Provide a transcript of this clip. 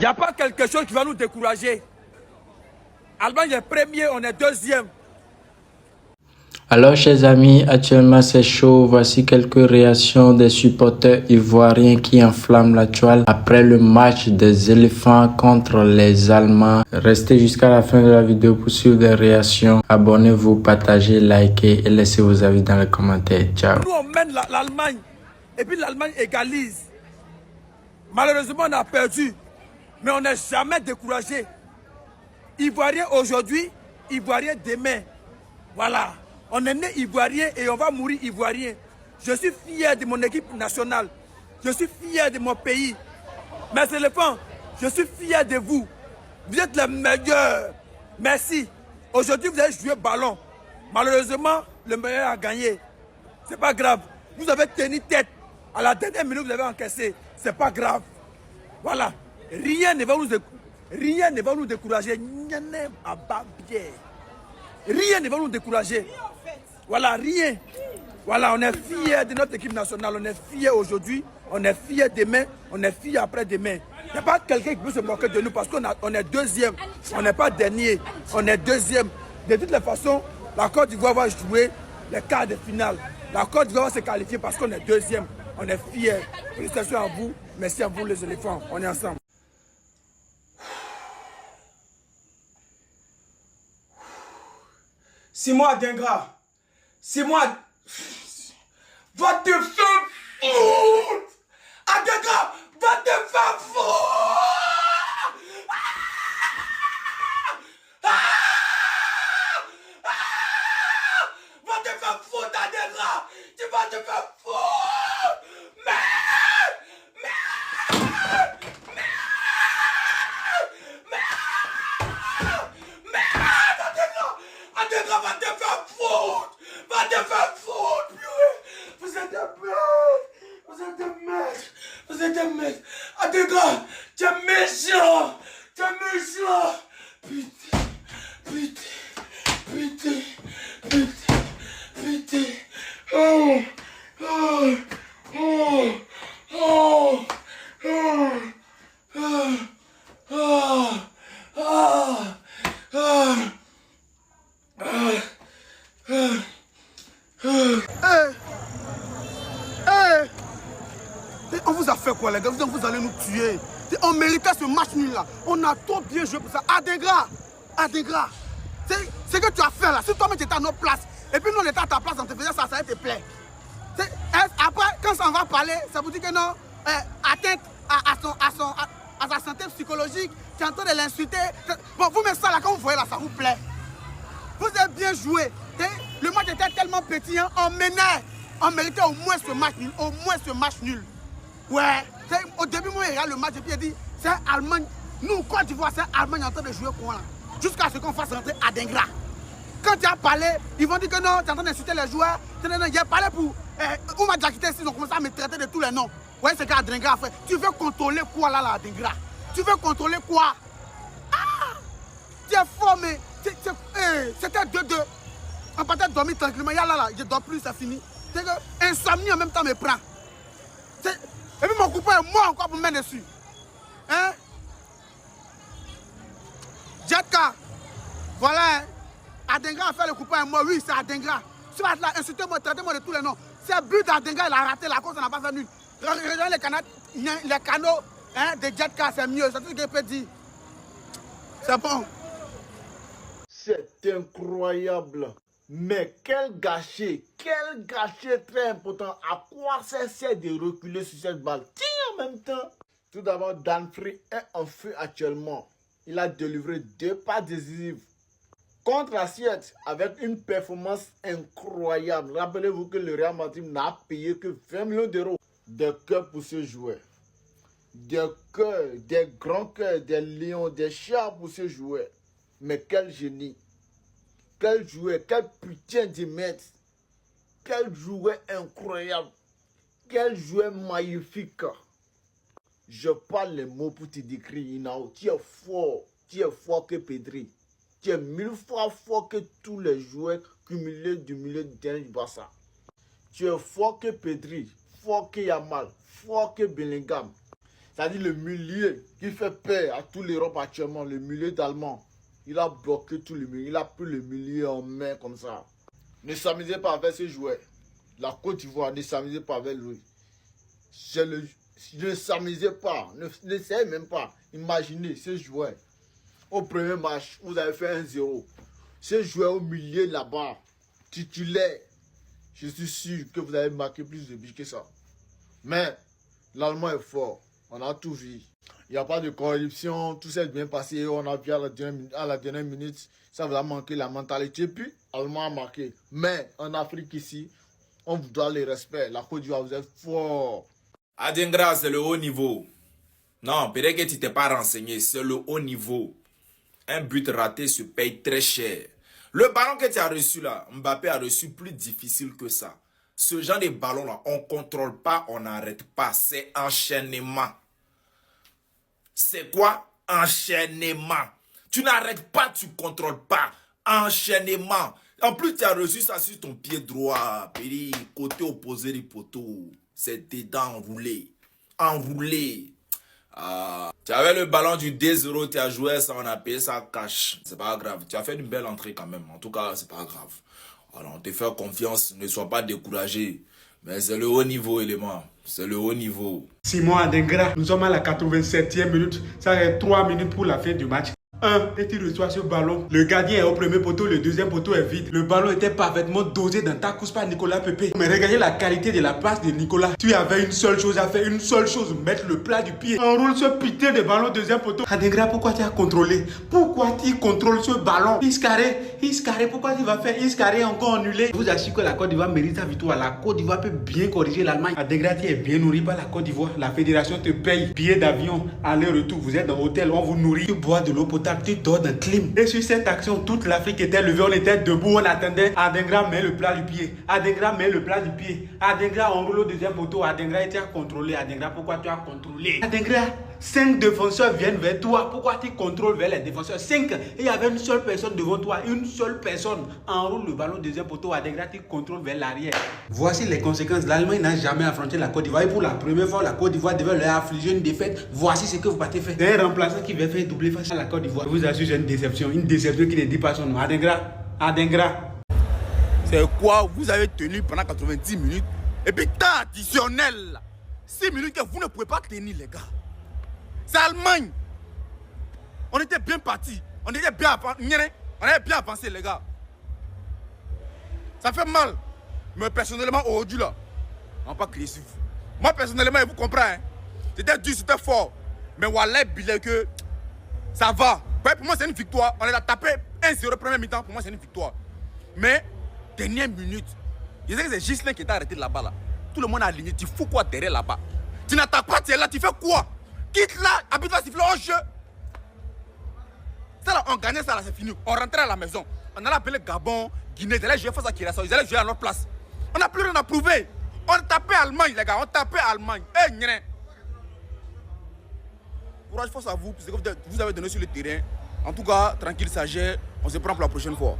n'y a pas quelque chose qui va nous décourager. Allemagne est premier, on est deuxième. Alors, chers amis, actuellement c'est chaud. Voici quelques réactions des supporters ivoiriens qui enflamment la toile après le match des éléphants contre les Allemands. Restez jusqu'à la fin de la vidéo pour suivre des réactions. Abonnez-vous, partagez, likez et laissez vos avis dans les commentaires. Ciao. Nous, on mène l'Allemagne et puis l'Allemagne égalise. Malheureusement, on a perdu, mais on n'est jamais découragé. Ivoirien aujourd'hui, Ivoirien demain. Voilà. On est né Ivoirien et on va mourir Ivoirien. Je suis fier de mon équipe nationale. Je suis fier de mon pays. Mes éléphants, je suis fier de vous. Vous êtes les meilleurs. Merci. Aujourd'hui, vous avez joué ballon. Malheureusement, le meilleur a gagné. C'est pas grave. Vous avez tenu tête. À la dernière minute, vous avez encaissé. C'est pas grave. Voilà. Rien ne va nous décourager. Rien ne va nous décourager. Voilà, rien. Voilà, on est fiers de notre équipe nationale. On est fiers aujourd'hui. On est fiers demain. On est fiers après-demain. Il n'y a pas quelqu'un qui peut se moquer de nous parce qu'on est deuxième. On n'est pas dernier. On est deuxième. De toutes les façons, la Côte d'Ivoire va jouer les quarts de finale. La Côte d'Ivoire va se qualifier parce qu'on est deuxième. On est fiers. Félicitations à vous. Merci à vous les éléphants. On est ensemble. Simon Adingra. Simon va te faire foutre. Adingra va te faire foutre. Va te faire foutre, Adingra. Tu vas te faire foutre. Adingra va te faire foutre. Va te faire foutre, purée. Vous êtes des mecs. Vous êtes des mecs. Vous êtes des mecs. Adingra, tu es méchant. Tu es méchant. Putain. Putain. Putain. Putain. Putain. Oh. Oh. Oh. Oh. Oh. Oh. Oh. Oh. Oh. On vous a fait quoi les gars? Vous allez nous tuer. On méritait ce match nul là. On a trop bien joué pour ça. Adingra, Adingra, c'est que tu as fait là. Si toi-même tu étais à notre place et puis nous on était à ta place, on te faisait ça, ça allait te plaire. Après, quand ça va parler, ça vous dit que non, atteinte à sa santé psychologique, tu es en train de l'insulter. Bon, vous mettez ça là, quand vous voyez là, ça vous plaît. Vous avez bien joué. Le match était tellement petit, hein, on menait. On méritait au moins ce match nul. Au moins ce match nul. Ouais. Au début, moi, il regarde le match et puis il dit, c'est Allemagne. Nous, quand tu vois, c'est Allemagne en train de jouer quoi là? Jusqu'à ce qu'on fasse rentrer Adingra. Quand tu as parlé, ils vont dire que non, tu es en train d'insulter les joueurs. Il a parlé pour... on m'a déjà quitté ici, ils ont commencé à me traiter de tous les noms. Ouais, c'est qu'Adingra a fait. Tu veux contrôler quoi là, Adingra? Tu veux contrôler quoi? Ah! Tu es fort, mais... C'était 2-2. On partait dormir tranquillement. Là, je dors plus, c'est fini. C'est que insomnie en même temps me prend. Et puis mon copain est mort encore pour me mettre dessus. Hein? Jetka. Voilà. Hein? Adingra a fait le copain est mort. Oui, c'est Adingra. Si vous êtes là, insultez-moi, traitez-moi de tous les noms. C'est le but d'Adingra, il a raté la course, on n'a pas fait nul. Regardez les canaux hein, de Jetka, c'est mieux. C'est tout ce que je peux dire. C'est bon. C'est incroyable. Mais quel gâchis très important. À quoi ça sert de reculer sur cette balle? Tiens, en même temps. Tout d'abord, Danfrey est en feu actuellement. Il a délivré 2 passes décisives contre la Suède avec une performance incroyable. Rappelez-vous que le Real Madrid n'a payé que 20 millions d'euros. Des cœurs pour ce joueur. Des cœurs, des grands cœurs, des lions, des chats pour ce joueur. Mais quel génie. Quel joueur, quel putain de maître. Quel joueur incroyable. Quel joueur magnifique. Je parle les mots pour te décrire, Inao. Tu es fort que Pedri. Tu es 1000 fois fort que tous les joueurs cumulés du milieu de terrain du Barça. Tu es fort que Pedri, fort que Yamal, fort que Bellingham. C'est-à-dire le milieu qui fait peur à toute l'Europe actuellement, le milieu d'Allemand. Il a bloqué tout le milieu. Il a pris le milieu en main comme ça. Ne s'amusez pas avec ce joueur. La Côte d'Ivoire, ne s'amusez pas avec lui. Ne s'amusez pas. N'essayez même pas. Imaginez ce joueur. Au premier match, vous avez fait 1-0. Ce joueur au milieu là-bas, titulaire, je suis sûr que vous avez marqué plus de buts que ça. Mais l'Allemand est fort. On a tout vu. Il n'y a pas de corruption. Tout s'est bien passé. On a vu à la dernière minute. Ça vous a manqué la mentalité. Puis, l'Allemand a marqué. Mais en Afrique ici, on vous doit le respect. La Côte d'Ivoire, vous êtes fort. Adingra, c'est le haut niveau. Non, peut-être que tu t'es pas renseigné. C'est le haut niveau. Un but raté se paye très cher. Le ballon que tu as reçu là, Mbappé a reçu plus difficile que ça. Ce genre de ballon là, on ne contrôle pas, on n'arrête pas. C'est enchaînement. C'est quoi? Enchaînement. Tu n'arrêtes pas, tu ne contrôles pas. Enchaînement. En plus, tu as reçu ça sur ton pied droit. Puis, côté opposé du poteau. C'est dedans enroulé. Enroulé. Tu avais le ballon du 2-0, tu as joué ça, on a payé ça cash. C'est pas grave. Tu as fait une belle entrée quand même. En tout cas, c'est pas grave. Alors, on te fait confiance. Ne sois pas découragé. Mais c'est le haut niveau, élément. C'est le haut niveau. Simon Adingra, nous sommes à la 87e minute. Ça reste 3 minutes pour la fin du match. Et tu reçois ce ballon. Le gardien est au premier poteau, le deuxième poteau est vide. Le ballon était parfaitement dosé dans ta course par Nicolas Pepe. Mais regardez la qualité de la passe de Nicolas. Tu avais une seule chose à faire, une seule chose, mettre le plat du pied. Enroule ce putain de ballon deuxième poteau. Adingra, pourquoi tu as contrôlé? Pourquoi tu contrôles ce ballon? Iscaré, pourquoi tu vas faire Iscaré encore annulé? Je vous assure que la Côte d'Ivoire mérite sa victoire. La Côte d'Ivoire peut bien corriger l'Allemagne. Adingra, tu es bien nourri par la Côte d'Ivoire. La fédération te paye billet d'avion, aller-retour. Vous êtes dans l'hôtel, on vous nourrit. Tu bois de l'eau potable. Tu dors dans clim. Et sur cette action, toute l'Afrique était levée, on était debout, on attendait. Adingra met le plat du pied. Adingra met le plat du pied. Adingra enroule au deuxième poteau. Adingra était contrôlé. Adingra, pourquoi tu as contrôlé? Adingra, 5 défenseurs viennent vers toi. Pourquoi tu contrôles vers les défenseurs? 5. Et il y avait une seule personne devant toi. Une seule personne. Enroule le ballon au deuxième poteau. Adingra, tu contrôles vers l'arrière. Voici les conséquences. L'Allemagne n'a jamais affronté la Côte d'Ivoire. Et pour la première fois, la Côte d'Ivoire devait leur affliger une défaite. Voici ce que vous partez faire. C'est un remplaçant qui va faire doubler face à la Côte d'Ivoire. Je vous assure, c'est une déception qui ne dit pas son nom. Adingra. C'est quoi? Vous avez tenu pendant 90 minutes. Et puis temps additionnel. 6 minutes que vous ne pouvez pas tenir, les gars. C'est Allemagne. On était bien partis. On était bien avancé, les gars. Ça fait mal. Mais personnellement, aujourd'hui, là, on va pas crier sur vous. Moi, personnellement, je vous comprends. Hein. C'était dur, c'était fort. Mais Wallah, billet que ça va. Pour moi, c'est une victoire. On les a tapé 1-0 premier mi-temps. Pour moi, c'est une victoire. Mais, dernière minute, je sais que c'est Gislain qui t'a arrêté là-bas. Là. Tout le monde a aligné. Tu fous quoi derrière là-bas? Tu n'attaques pas, tu es là, tu fais quoi? Quitte là, habite là, siffler en jeu. Ça là, on gagnait ça là, c'est fini. On rentrait à la maison. On allait appeler Gabon, Guinée. Ils allaient jouer face à Kirassau. Ils allaient jouer à leur place. On n'a plus rien à prouver. On tapait Allemagne, les gars. On tapait Allemagne. Courage, force à vous. Parce que vous avez donné sur le terrain. En tout cas, tranquille, ça gère. On se prend pour la prochaine fois.